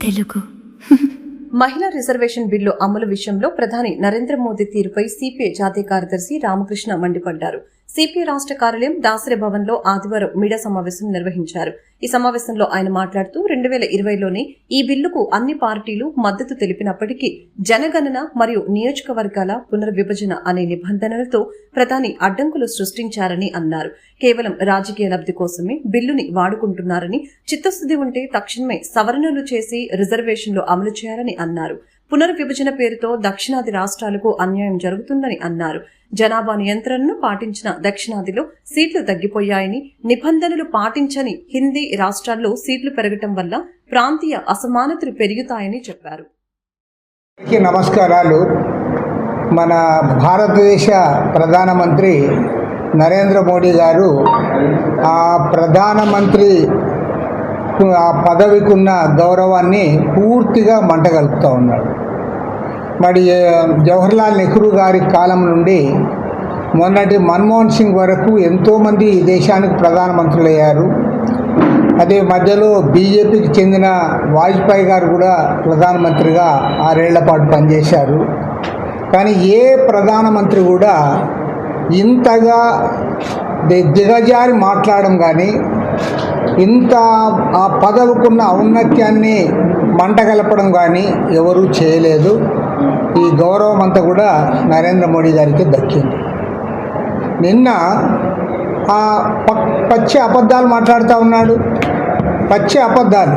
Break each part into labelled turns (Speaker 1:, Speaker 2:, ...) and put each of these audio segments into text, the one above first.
Speaker 1: తెలుగు మహిళా reservation bill అమలు విషయంలో ప్రధాని నరేంద్ర మోదీ తీరుపై సిపిఐ జాతీయ కార్యదర్శి రామకృష్ణ మండిపడ్డారు. సిపిఐ రాష్ట్ర కార్యాలయం దాసరి భవన్ లో ఆదివారం మీడియా సమావేశం నిర్వహించారు. ఈ సమావేశంలో ఆయన మాట్లాడుతూ 2020లోనే ఈ బిల్లుకు అన్ని పార్టీలు మద్దతు తెలిపినప్పటికీ జనగణన మరియు నియోజకవర్గాల పునర్విభజన అనే నిబంధనలతో ప్రధాని అడ్డంకులు సృష్టించారని అన్నారు. కేవలం రాజకీయ లబ్ధి కోసమే బిల్లుని వాడుకుంటున్నారని, చిత్తశుద్ది ఉంటే తక్షణమే సవరణలు చేసి రిజర్వేషన్లు అమలు చేయాలని అన్నారు. పునర్విభజన పేరుతో దక్షిణాది రాష్ట్రాలకు అన్యాయం జరుగుతుందని అన్నారు. జనాభా నియంత్రణను పాటించిన దక్షిణాదిలో సీట్లు తగ్గిపోయాయని, నిబంధనలు పాటించని హిందీ రాష్ట్రాల్లో సీట్లు పెరగటం వల్ల ప్రాంతీయ అసమానతలు పెరుగుతాయని చెప్పారు.
Speaker 2: నమస్కారాలు. మన భారతదేశ ప్రధానమంత్రి నరేంద్ర మోడీ గారు ఆ ప్రధానమంత్రి ఆ పదవికి ఉన్న గౌరవాన్ని పూర్తిగా మంటగలుపుతూ ఉన్నాడు. మరి జవహర్లాల్ నెహ్రూ గారి కాలం నుండి మొన్నటి మన్మోహన్ సింగ్ వరకు ఎంతోమంది ఈ దేశానికి ప్రధానమంత్రులు అయ్యారు. అదే మధ్యలో బీజేపీకి చెందిన వాజ్పేయి గారు కూడా ప్రధానమంత్రిగా 6 ఏళ్ల పాటు పనిచేశారు. కానీ ఏ ప్రధానమంత్రి కూడా ఇంతగా దిగజారి మాట్లాడడం కానీ, ఇంత ఆ పదవికున్న ఔన్నత్యాన్ని మంటగలపడం కానీ ఎవరూ చేయలేదు. ఈ గౌరవం అంతా కూడా నరేంద్ర మోడీ గారికి దక్కింది. నిన్న ఆ పచ్చి అబద్ధాలు మాట్లాడుతూ ఉన్నాడు. పచ్చి అబద్ధాలు.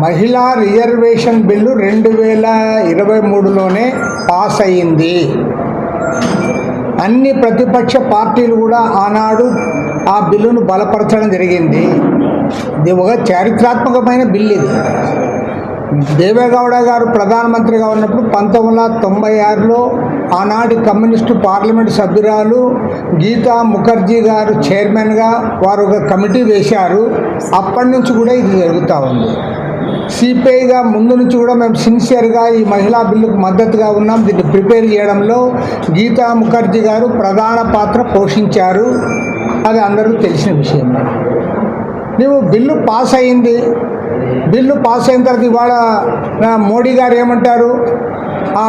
Speaker 2: మహిళా రిజర్వేషన్ బిల్లు 2023లోనే పాస్ అయ్యింది. అన్ని ప్రతిపక్ష పార్టీలు కూడా ఆనాడు ఆ బిల్లును బలపరచడం జరిగింది. ఇది ఒక చారిత్రాత్మకమైన బిల్లు. ఇది దేవేగౌడ గారు ప్రధానమంత్రిగా ఉన్నప్పుడు 1996లో ఆనాటి కమ్యూనిస్టు పార్లమెంటు సభ్యురాలు గీతా ముఖర్జీ గారు చైర్మన్గా వారు ఒక కమిటీ వేశారు. అప్పటి నుంచి కూడా ఇది జరుగుతూ ఉంది. సిపిఐగా ముందు నుంచి కూడా మేము సిన్సియర్గా ఈ మహిళా బిల్లుకు మద్దతుగా ఉన్నాం. దీన్ని ప్రిపేర్ చేయడంలో గీతా ముఖర్జీ గారు ప్రధాన పాత్ర పోషించారు. అది అందరూ తెలిసిన విషయం. నువ్వు బిల్లు పాస్ అయింది. బిల్లు పాస్ అయిన తర్వాత ఇవాళ మోడీ గారు ఏమంటారు? ఆ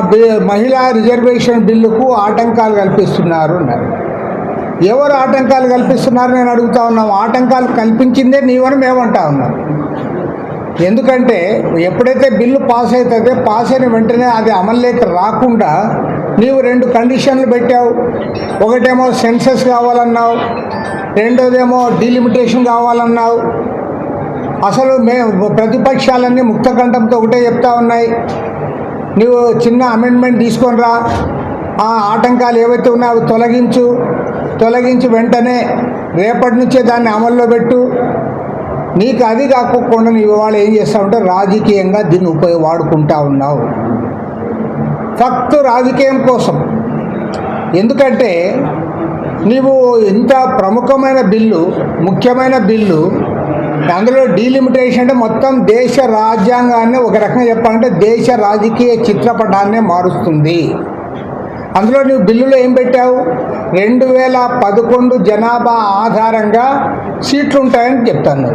Speaker 2: మహిళా రిజర్వేషన్ బిల్లుకు ఆటంకాలు కల్పిస్తున్నారు అన్నారు. ఎవరు ఆటంకాలు కల్పిస్తున్నారు నేను అడుగుతా ఉన్నాం. ఆటంకాలు కల్పించిందే నీవని మేమంటా ఉన్నాం. ఎందుకంటే ఎప్పుడైతే బిల్లు పాస్ అవుతుందో పాస్ అయిన వెంటనే అది అమల్లోకి రాకుండా నీవు 2 కండిషన్లు పెట్టావు. ఒకటేమో సెన్సస్ కావాలన్నావు, రెండోదేమో డీలిమిటేషన్ కావాలన్నావు. అసలు ప్రతిపక్షాలన్నీ ముక్తకంఠంతో ఒకటే చెప్తా ఉన్నాయి. నువ్వు చిన్న అమెండ్మెంట్ తీసుకొని రా, ఆ ఆటంకాలు ఏవైతే ఉన్నాయో తొలగించి వెంటనే రేపటి నుంచే దాన్ని అమల్లో పెట్టు. నీకు అది కాకుండా నీవు ఇవాళ ఏం చేస్తావంటే రాజకీయంగా దీన్ని వాడుకుంటా ఉన్నావు. ఫక్త్ రాజకీయం కోసం. ఎందుకంటే నీవు ఇంత ప్రముఖమైన బిల్లు, ముఖ్యమైన బిల్లు, అందులో డీలిమిటేషన్ అంటే మొత్తం దేశ రాజ్యాంగాన్ని ఒక రకంగా చెప్పాలంటే దేశ రాజకీయ చిత్రపటాన్నే మారుస్తుంది. అందులో నువ్వు బిల్లులో ఏం పెట్టావు? 2011 జనాభా ఆధారంగా సీట్లు ఉంటాయని చెప్తాను.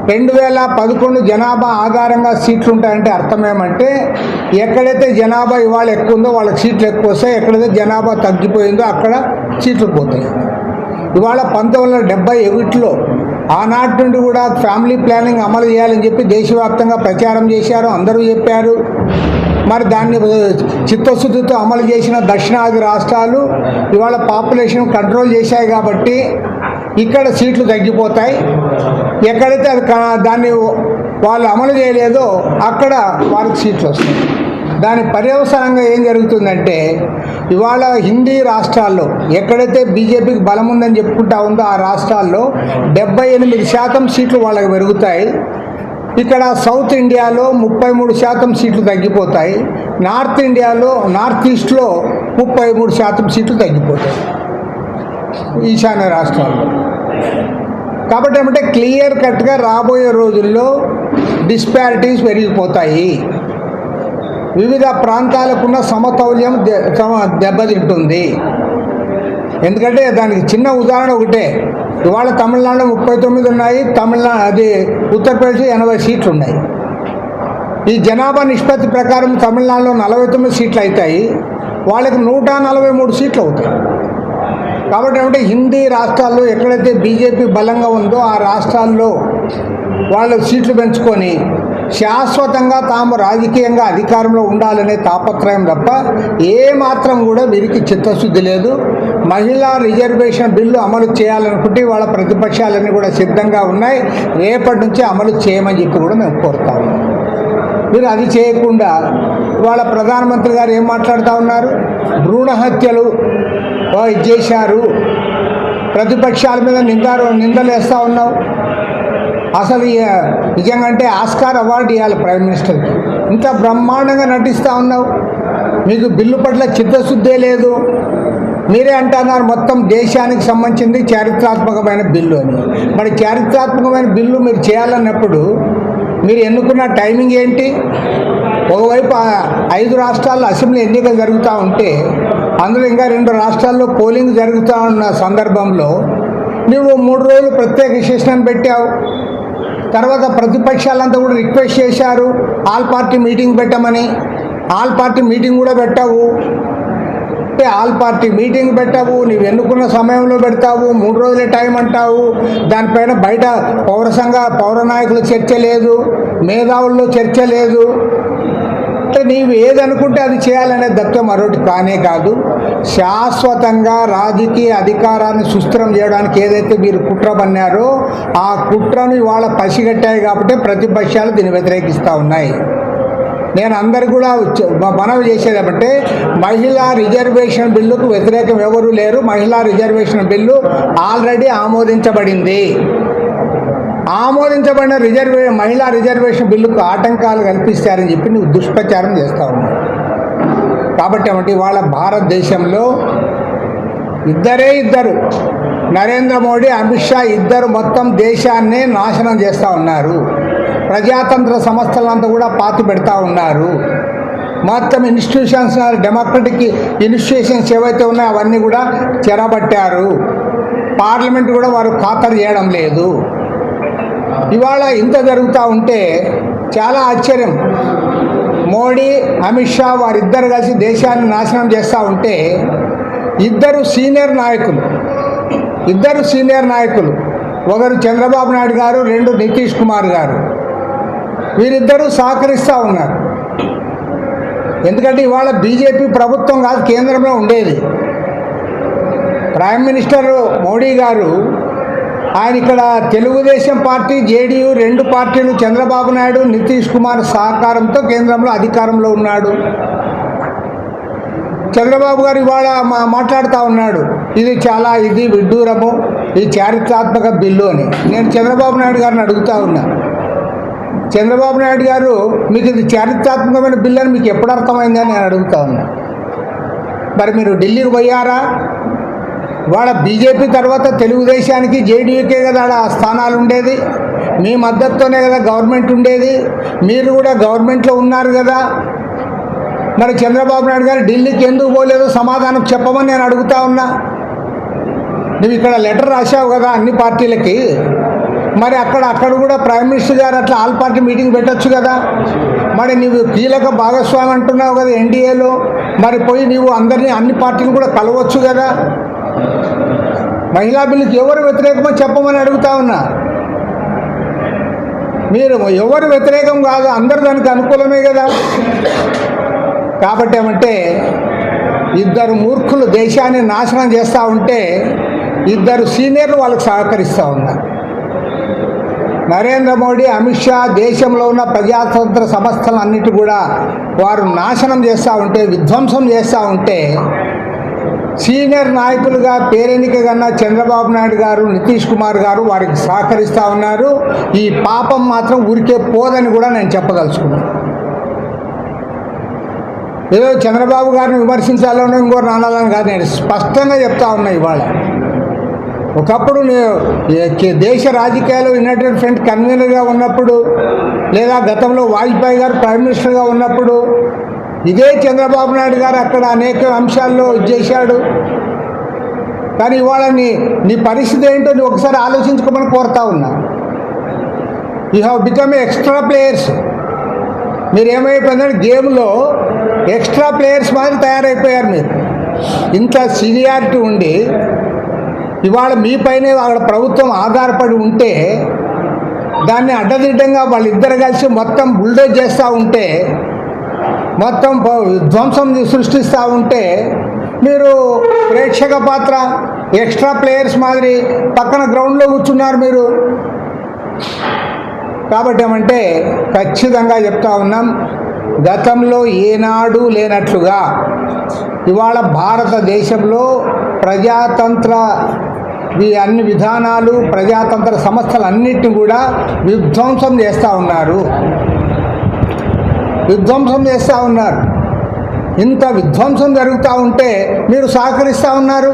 Speaker 2: 2011 జనాభా ఆధారంగా సీట్లు ఉంటాయంటే అర్థం ఏమంటే ఎక్కడైతే జనాభా ఇవాళ ఎక్కువ ఉందో వాళ్ళకి సీట్లు ఎక్కువ వస్తాయి, ఎక్కడైతే జనాభా తగ్గిపోయిందో అక్కడ సీట్లు పోతాయి. ఇవాళ 1971లో ఆనాటి నుండి కూడా ఫ్యామిలీ ప్లానింగ్ అమలు చేయాలని చెప్పి దేశవ్యాప్తంగా ప్రచారం చేశారు, అందరూ చెప్పారు. మరి దాన్ని చిత్తశుద్ధితో అమలు చేసిన దక్షిణాది రాష్ట్రాలు ఇవాళ పాపులేషన్ కంట్రోల్ చేశాయి కాబట్టి ఇక్కడ సీట్లు తగ్గిపోతాయి. ఎక్కడైతే అది దాన్ని వాళ్ళు అమలు చేయలేదో అక్కడ వారికి సీట్లు వస్తాయి. దాని పర్యవసానంగా ఏం జరుగుతుందంటే ఇవాళ హిందీ రాష్ట్రాల్లో ఎక్కడైతే బీజేపీకి బలం ఉందని చెప్పుకుంటా ఉందో ఆ రాష్ట్రాల్లో 78% సీట్లు వాళ్ళకి పెరుగుతాయి. ఇక్కడ సౌత్ ఇండియాలో 33% సీట్లు తగ్గిపోతాయి. నార్త్ ఈస్ట్లో 33% సీట్లు తగ్గిపోతాయి ఈశాన్య రాష్ట్రాల్లో. కాబట్టి ఏమంటే క్లియర్ కట్గా రాబోయే రోజుల్లో డిస్పారిటీస్ పెరిగిపోతాయి. వివిధ ప్రాంతాలకున్న సమతౌల్యం దెబ్బతింటుంది. ఎందుకంటే దానికి చిన్న ఉదాహరణ ఒకటే. ఇవాళ తమిళనాడులో 39 ఉన్నాయి, ఉత్తరప్రదేశ్ 80 సీట్లు ఉన్నాయి. ఈ జనాభా నిష్పత్తి ప్రకారం తమిళనాడులో 49 సీట్లు అవుతాయి, వాళ్ళకి 143 సీట్లు అవుతాయి. కాబట్టి ఏమంటే హిందీ రాష్ట్రాల్లో ఎక్కడైతే బీజేపీ బలంగా ఉందో ఆ రాష్ట్రాల్లో వాళ్ళు సీట్లు పెంచుకొని శాశ్వతంగా తాము రాజకీయంగా అధికారంలో ఉండాలనే తాపత్రయం తప్ప ఏమాత్రం కూడా వీరికి చిత్తశుద్ధి లేదు. మహిళా రిజర్వేషన్ బిల్లు అమలు చేయాలనుకుంటే వాళ్ళ ప్రతిపక్షాలన్నీ కూడా సిద్ధంగా ఉన్నాయి. రేపటి నుంచి అమలు చేయమని చెప్పి కూడా మేము కోరుతాము. మీరు అది చేయకుండా వాళ్ళ ప్రధానమంత్రి గారు ఏం మాట్లాడుతూ ఉన్నారు? భ్రూణ హత్యలు చేశారు, ప్రతిపక్షాల మీద నిందలు వేస్తూ ఉన్నావు. అసలు నిజంగా అంటే ఆస్కార్ అవార్డు ఇవ్వాలి ప్రైమ్ మినిస్టర్కి. ఇంత బ్రహ్మాండంగా నటిస్తూ ఉన్నావు, మీకు బిల్లు పట్ల చిత్తశుద్ధే లేదు. మీరే అంటున్నారు మొత్తం దేశానికి సంబంధించింది చారిత్రాత్మకమైన బిల్లు అని. మరి చారిత్రాత్మకమైన బిల్లు మీరు చేయాలన్నప్పుడు మీరు ఎన్నుకున్న టైమింగ్ ఏంటి? ఒకవైపు 5 రాష్ట్రాల్లో అసెంబ్లీ ఎన్నికలు జరుగుతూ ఉంటే అందులో ఇంకా 2 రాష్ట్రాల్లో పోలింగ్ జరుగుతూ ఉన్న సందర్భంలో నువ్వు 3 రోజులు ప్రత్యేక సెషన్ పెట్టావు. తర్వాత ప్రతిపక్షాలంతా కూడా రిక్వెస్ట్ చేశారు ఆల్ పార్టీ మీటింగ్ పెట్టమని. ఆల్ పార్టీ మీటింగ్ కూడా పెట్టావు. ఆల్ పార్టీ మీటింగ్ పెట్టావు, నువ్వు ఎన్నుకున్న సమయంలో పెడతావు, 3 రోజులే టైం అంటావు. దానిపైన బయట పౌర నాయకుల చర్చ లేదు, మేధావుల్లో చర్చ లేదు. అంటే నీవు ఏదనుకుంటే అది చేయాలనే దప్పితే మరొకటి కానే కాదు. శాశ్వతంగా రాజకీయ అధికారాన్ని సుస్థిరం చేయడానికి ఏదైతే మీరు కుట్ర పన్నారో ఆ కుట్రను ఇవాళ పసిగట్టాయి కాబట్టి ప్రతిపక్షాలు దీన్ని వ్యతిరేకిస్తూ ఉన్నాయి. నేను అందరు కూడా మనవి చేసేది ఏమంటే మహిళా రిజర్వేషన్ బిల్లుకు వ్యతిరేకం ఎవరూ లేరు. మహిళా రిజర్వేషన్ బిల్లు ఆల్రెడీ ఆమోదించబడింది. ఆమోదించబడిన మహిళా రిజర్వేషన్ బిల్లుకు ఆటంకాలు కల్పిస్తారని చెప్పి నువ్వు దుష్ప్రచారం చేస్తూ ఉన్నావు. కాబట్టి ఏమంటే ఇవాళ భారతదేశంలో ఇద్దరు నరేంద్ర మోడీ, అమిత్ షా ఇద్దరు మొత్తం దేశాన్నే నాశనం చేస్తూ ఉన్నారు. ప్రజాతంత్ర సంస్థలంతా కూడా పాతి పెడతా ఉన్నారు. మొత్తం ఇన్స్టిట్యూషన్స్, డెమోక్రటిక్ ఇన్స్టిట్యూషన్స్ ఏవైతే ఉన్నాయో అవన్నీ కూడా చెరబట్టారు. పార్లమెంట్ కూడా వారు ఖాతరు చేయడం లేదు. ఇవాళ ఇంత జరుగుతూ ఉంటే చాలా ఆశ్చర్యం. మోడీ, అమిత్ షా వారిద్దరు కలిసి దేశాన్ని నాశనం చేస్తూ ఉంటే ఇద్దరు సీనియర్ నాయకులు ఒకరు చంద్రబాబు నాయుడు గారు, 2 నితీష్ కుమార్ గారు, వీరిద్దరూ సహకరిస్తూ ఉన్నారు. ఎందుకంటే ఇవాళ బీజేపీ ప్రభుత్వం కాదు కేంద్రంలో ఉండేది. ప్రైమ్ మినిస్టర్ మోడీ గారు ఆయన ఇక్కడ తెలుగుదేశం పార్టీ, జేడీయూ 2 పార్టీలు, చంద్రబాబు నాయుడు, నితీష్ కుమార్ సహకారంతో కేంద్రంలో అధికారంలో ఉన్నాడు. చంద్రబాబు గారు ఇవాళ మాట్లాడుతూ ఉన్నాడు ఇది విడ్డూరము, ఇది చారిత్రాత్మక బిల్లు అని. నేను చంద్రబాబు నాయుడు గారిని అడుగుతూ ఉన్నా, చంద్రబాబు నాయుడు గారు మీకు ఇది చారిత్రాత్మకమైన బిల్లు అని మీకు ఎప్పుడు అర్థమైందని నేను అడుగుతూ ఉన్నా. మరి మీరు ఢిల్లీకి పోయారా? వాళ్ళ బీజేపీ తర్వాత తెలుగుదేశానికి, జేడీయూకే కదా ఆ స్థానాలు ఉండేది. మీ మద్దతుతోనే కదా గవర్నమెంట్ ఉండేది. మీరు కూడా గవర్నమెంట్లో ఉన్నారు కదా. మరి చంద్రబాబు నాయుడు గారు ఢిల్లీకి ఎందుకు పోలేదో సమాధానం చెప్పమని నేను అడుగుతా ఉన్నా. నువ్వు ఇక్కడ లెటర్ రాశావు కదా అన్ని పార్టీలకి, మరి అక్కడ కూడా ప్రైమ్ మినిస్టర్ గారు అట్లా ఆల్ పార్టీ మీటింగ్ పెట్టచ్చు కదా. మరి నువ్వు కీలక భాగస్వామి అంటున్నావు కదా ఎన్డీఏలో, మరి పోయి నువ్వు అన్ని పార్టీలు కూడా కలవచ్చు కదా. మహిళా బిల్లుకి ఎవరు వ్యతిరేకమో చెప్పమని అడుగుతా ఉన్నా. మీరు ఎవరు వ్యతిరేకం కాదు, అందరు దానికి అనుకూలమే కదా. కాబట్టి ఏమంటే ఇద్దరు మూర్ఖులు దేశాన్ని నాశనం చేస్తూ ఉంటే ఇద్దరు సీనియర్లు వాళ్ళకు సహకరిస్తూ ఉన్నారు. నరేంద్ర మోడీ, అమిత్ షా దేశంలో ఉన్న ప్రజాతంత్ర సంస్థలన్నిటి కూడా వారు నాశనం చేస్తూ ఉంటే, విధ్వంసం చేస్తూ ఉంటే సీనియర్ నాయకులుగా పేరెన్నిక కన్నా చంద్రబాబు నాయుడు గారు, నితీష్ కుమార్ గారు వారికి సహకరిస్తూ ఉన్నారు. ఈ పాపం మాత్రం ఊరికే పోదని కూడా నేను చెప్పదలుచుకున్నాను. ఏదో చంద్రబాబు గారిని విమర్శించాలని ఇంకో నానాలని కాదు, నేను స్పష్టంగా చెప్తా ఉన్నా. ఇవాళ ఒకప్పుడు దేశ రాజకీయాల్లో యునైటెడ్ ఫ్రంట్ కన్వీనర్గా ఉన్నప్పుడు, లేదా గతంలో వాజ్పేయి గారు ప్రైమ్ మినిస్టర్గా ఉన్నప్పుడు ఇదే చంద్రబాబు నాయుడు గారు అక్కడ అనేక అంశాల్లో చేశాడు. కానీ ఇవాళ నీ పరిస్థితి ఏంటో నువ్వు ఒకసారి ఆలోచించుకోమని కోరుతా ఉన్నా. You have become extra players. మీరు ఏమైపోయిందంటే గేమ్లో ఎక్స్ట్రా ప్లేయర్స్ మాదిరి తయారైపోయారు. మీరు ఇంత సీనియారిటీ ఉండి ఇవాళ మీపైనే అక్కడ ప్రభుత్వం ఆధారపడి ఉంటే దాన్ని అడ్డదిడ్డంగా వాళ్ళిద్దరు కలిసి మొత్తం బుల్డోజ్ చేస్తూ ఉంటే, మొత్తం విధ్వంసం సృష్టిస్తూ ఉంటే మీరు ప్రేక్షక పాత్ర ఎక్స్ట్రా ప్లేయర్స్ మాదిరి పక్కన గ్రౌండ్లో కూర్చున్నారు మీరు. కాబట్టి ఏమంటే ఖచ్చితంగా చెప్తా ఉన్నాం, గతంలో ఏనాడు లేనట్లుగా ఇవాళ భారతదేశంలో ప్రజాతంత్ర అన్ని విధానాలు, ప్రజాతంత్ర సంస్థలన్నిటిని కూడా విధ్వంసం చేస్తూ ఉన్నారు. ఇంత విధ్వంసం జరుగుతూ ఉంటే మీరు సహకరిస్తూ ఉన్నారు.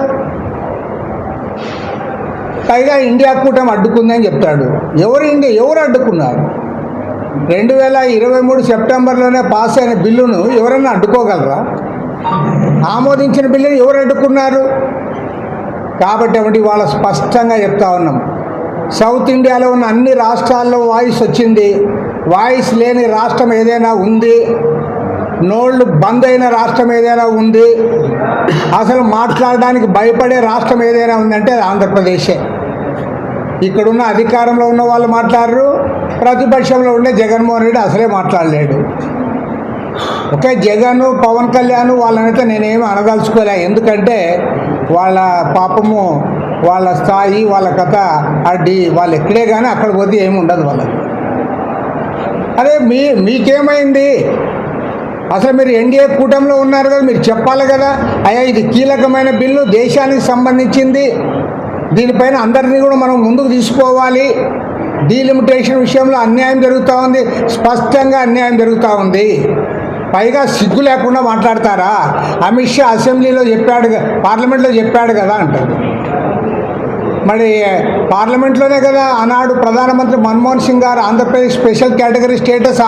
Speaker 2: పైగా ఇండియా కూటమి అడ్డుకుందని చెప్తాడు. ఎవరు అడ్డుకున్నారు? 2023 సెప్టెంబర్లోనే పాస్ అయిన బిల్లును ఎవరన్నా అడ్డుకోగలరా? ఆమోదించిన బిల్లును ఎవరు అడ్డుకున్నారు? కాబట్టి ఒకటి వాళ్ళ స్పష్టంగా చెప్తా ఉన్నాం, సౌత్ ఇండియాలో ఉన్న అన్ని రాష్ట్రాల్లో వాయిస్ వచ్చింది. వాయిస్ లేని రాష్ట్రం ఏదైనా ఉంది, నోళ్ళు బంద్ అయిన రాష్ట్రం ఏదైనా ఉంది, అసలు మాట్లాడడానికి భయపడే రాష్ట్రం ఏదైనా ఉందంటే అది ఆంధ్రప్రదేశే. ఇక్కడున్న అధికారంలో ఉన్న వాళ్ళు మాట్లాడరు, ప్రతిపక్షంలో ఉండే జగన్మోహన్ రెడ్డి అసలే మాట్లాడలేడు. ఓకే, జగన్, పవన్ కళ్యాణ్ వాళ్ళనైతే నేనేమి అనదలుచుకోలే. ఎందుకంటే వాళ్ళ పాపము, వాళ్ళ స్థాయి, వాళ్ళ కథ అడ్డి వాళ్ళు ఎక్కడే కానీ అక్కడ పోతే ఏమి ఉండదు వాళ్ళకి. అదే మీకేమైంది? అసలు మీరు ఎన్డీఏ కూటమిలో ఉన్నారు కదా, మీరు చెప్పాలి కదా, అయ్యా ఇది కీలకమైన బిల్లు, దేశానికి సంబంధించింది, దీనిపైన అందరినీ కూడా మనం ముందుకు తీసుకోవాలి. డీలిమిటేషన్ విషయంలో అన్యాయం జరుగుతూ ఉంది, స్పష్టంగా అన్యాయం జరుగుతూ ఉంది. పైగా సిగ్గు లేకుండా మాట్లాడతారా? అమిత్ షా అసెంబ్లీలో చెప్పాడు, పార్లమెంట్లో చెప్పాడు కదా అంటారు. మరి పార్లమెంట్లోనే కదా ఆనాడు ప్రధానమంత్రి మన్మోహన్ సింగ్ గారు ఆంధ్రప్రదేశ్ స్పెషల్ కేటగిరీ స్టేటస్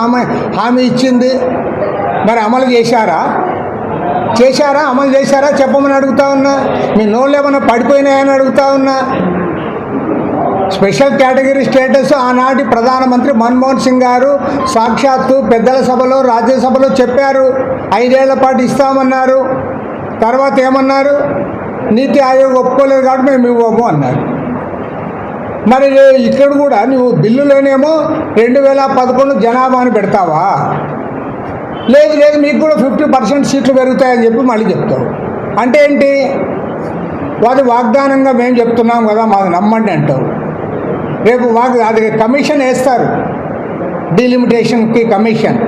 Speaker 2: హామీ ఇచ్చింది. మరి అమలు చేశారా? అమలు చేశారా చెప్పమని అడుగుతా ఉన్నా. మీ నోళ్ళు ఏమైనా పడిపోయినాయని అడుగుతా ఉన్నా. స్పెషల్ కేటగిరీ స్టేటస్ ఆనాటి ప్రధానమంత్రి మన్మోహన్ సింగ్ గారు సాక్షాత్తు పెద్దల సభలో, రాజ్యసభలో చెప్పారు. 5 ఏళ్ల పాటు ఇస్తామన్నారు. తర్వాత ఏమన్నారు? నీతి ఆయోగ్ ఒప్పుకోలేదు కాబట్టి మేము ఇవ్వము అన్నారు. మరి ఇక్కడ కూడా నువ్వు బిల్లులోనేమో 2011 జనాభాను పెడతావా? లేదు మీకు కూడా 50% సీట్లు పెరుగుతాయని చెప్పి మళ్ళీ చెప్తావు. అంటే ఏంటి? వాది వాగ్దానంగా మేము చెప్తున్నాం కదా, మాకు నమ్మండి అంటావు. రేపు అది కమిషన్ వేస్తారు, డీలిమిటేషన్కి కమిషన్.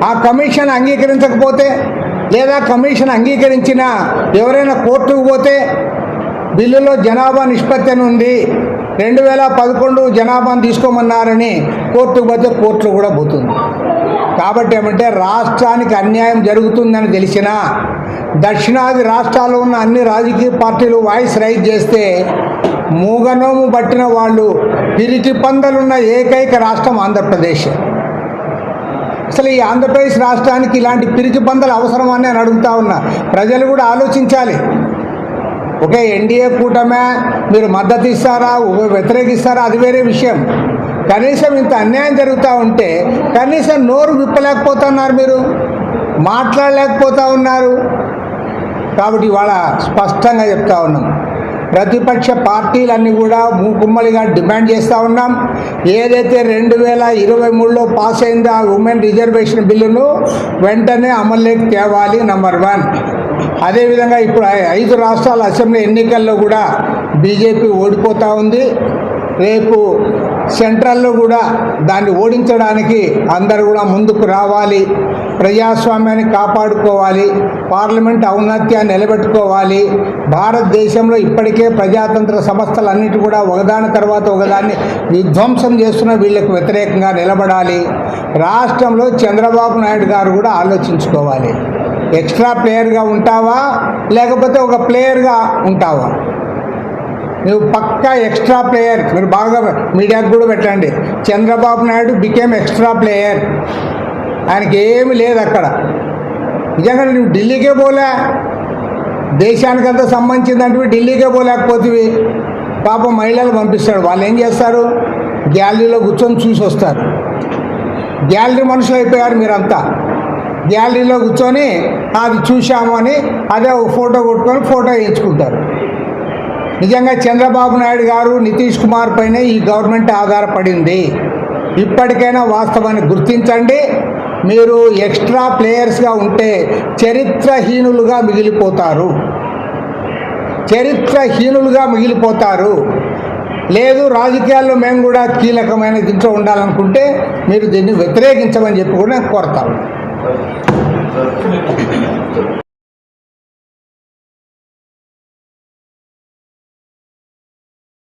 Speaker 2: ఆ కమిషన్ అంగీకరించకపోతే, లేదా కమిషన్ అంగీకరించిన ఎవరైనా కోర్టుకు పోతే, బిల్లులో జనాభా నిష్పత్తి అని ఉంది, 2011 జనాభాను తీసుకోమన్నారని కోర్టుకు పోతే కోర్టులో కూడా పోతుంది. కాబట్టి ఏమంటే రాష్ట్రానికి అన్యాయం జరుగుతుందని తెలిసినా దక్షిణాది రాష్ట్రాల్లో ఉన్న అన్ని రాజకీయ పార్టీలు వాయిస్ రైజ్ చేస్తే మూగనోము పట్టిన వాళ్ళు పిరికి పందలున్న ఏకైక రాష్ట్రం ఆంధ్రప్రదేశ్. అసలు ఈ ఆంధ్రప్రదేశ్ రాష్ట్రానికి ఇలాంటి పిరికి పందలు అవసరమని నేను అడుగుతా ఉన్నా. ప్రజలు కూడా ఆలోచించాలి. ఓకే, ఎన్డీఏ కూటమే, మీరు మద్దతు ఇస్తారా, వ్యతిరేకిస్తారా, అది వేరే విషయం. కనీసం ఇంత అన్యాయం జరుగుతూ ఉంటే కనీసం నోరు విప్పలేకపోతున్నారు, మీరు మాట్లాడలేకపోతూ ఉన్నారు. కాబట్టి ఇవాళ స్పష్టంగా చెప్తా ఉన్నాం, ప్రతిపక్ష పార్టీలన్నీ కూడా మూకుమ్మడిగా డిమాండ్ చేస్తూ ఉన్నాం. ఏదైతే 2023లో పాస్ అయిందో ఆ ఉమెన్ రిజర్వేషన్ బిల్లును వెంటనే అమల్లోకి తేవాలి, నంబర్ 1. అదేవిధంగా ఇప్పుడు 5 రాష్ట్రాల అసెంబ్లీ ఎన్నికల్లో కూడా బీజేపీ ఓడిపోతూ ఉంది. రేపు సెంట్రల్లో కూడా దాన్ని ఓడించడానికి అందరూ కూడా ముందుకు రావాలి. ప్రజాస్వామ్యాన్ని కాపాడుకోవాలి, పార్లమెంట్ ఔన్నత్యాన్ని నిలబెట్టుకోవాలి. భారతదేశంలో ఇప్పటికే ప్రజాతంత్ర సంస్థలన్నిటి కూడా ఒకదాని తర్వాత ఒకదాన్ని విధ్వంసం చేస్తున్న వీళ్ళకు వ్యతిరేకంగా నిలబడాలి. రాష్ట్రంలో చంద్రబాబు నాయుడు గారు కూడా ఆలోచించుకోవాలి. ఎక్స్ట్రా ప్లేయర్గా ఉంటావా లేకపోతే ఒక ప్లేయర్గా ఉంటావా? నువ్వు పక్కా ఎక్స్ట్రా ప్లేయర్. మీరు బాగా మీడియాకు కూడా పెట్టండి, Chandrababu Naidu became extra player. ఆయనకి ఏమి లేదు అక్కడ. నిజంగా నువ్వు ఢిల్లీకే పోలే, దేశానికంతా సంబంధించిందంటే ఢిల్లీకే పోలేకపోతే పాపం మహిళలు పంపిస్తాడు. వాళ్ళు ఏం చేస్తారు? గ్యాలరీలో కూర్చొని చూసి వస్తారు. గ్యాలరీ మనుషులు అయిపోయారు మీరంతా. గ్యాలరీలో కూర్చొని అది చూశాము అని అదే ఒక ఫోటో కొట్టుకొని ఫోటో వేయించుకుంటారు. నిజంగా చంద్రబాబు నాయుడు గారు, నితీష్ కుమార్ పైన ఈ గవర్నమెంట్ ఆధారపడింది. ఇప్పటికైనా వాస్తవాన్ని గుర్తించండి. మీరు ఎక్స్ట్రా ప్లేయర్స్గా ఉంటే చరిత్రహీనులుగా మిగిలిపోతారు. చరిత్రహీనులుగా మిగిలిపోతారు. లేదు, రాజకీయాల్లో మేము కూడా కీలకమైన దీంట్లో ఉండాలనుకుంటే మీరు దీన్ని వ్యతిరేకించమని చెప్పి కూడా నేను కోరుతాను.